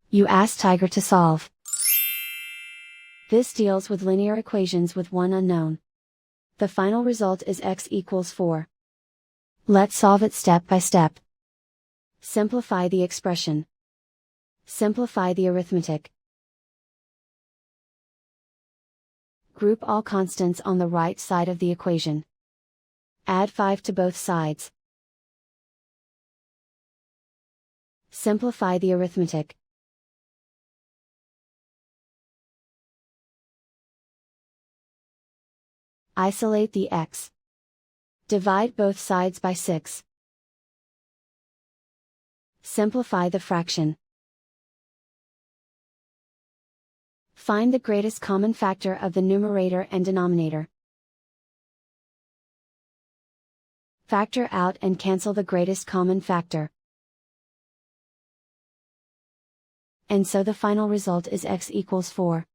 You ask Tiger to solve. This deals with linear equations with one unknown. The final result is x equals 4. Let's solve it step by step. Simplify the expression. Simplify the arithmetic. Group all constants on the right side of the equation. Add 5 to both sides. Simplify the arithmetic. Isolate the x. Divide both sides by 6. Simplify the fraction. Find the greatest common factor of the numerator and denominator. Factor out and cancel the greatest common factor. And so the final result is x equals 4.